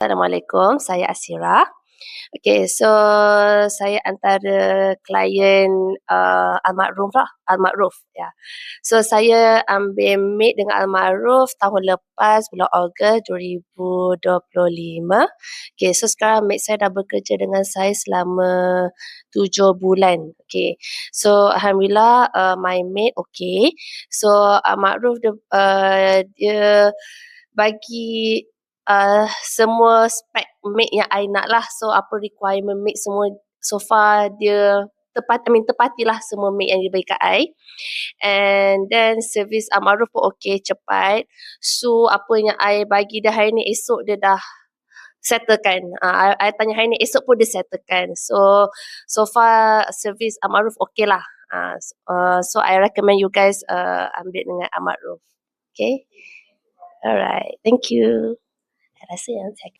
Assalamualaikum, saya Asira. Okay, so saya antara klien Almarhum lah, Almarhum. Ya. So saya ambil maid dengan Almarhum tahun lepas, bulan Ogos 2025. Okay, so sekarang maid saya dah bekerja dengan saya selama 7 bulan. Okay, so Alhamdulillah my maid okay. So Almarhum dia bagi semua spek maid yang I nak lah. So apa requirement maid semua so far dia tepatilah semua maid yang dia bagi kat I. And then servis Almarhum pun okay, cepat. So apa yang I bagi dah hari ni, esok dia dah settlekan. I tanya hari ni, esok pun dia settlekan. So far servis Almarhum okay lah. So I recommend you guys ambil dengan Almarhum. Okay. Alright, thank you. Saya rasa yang saya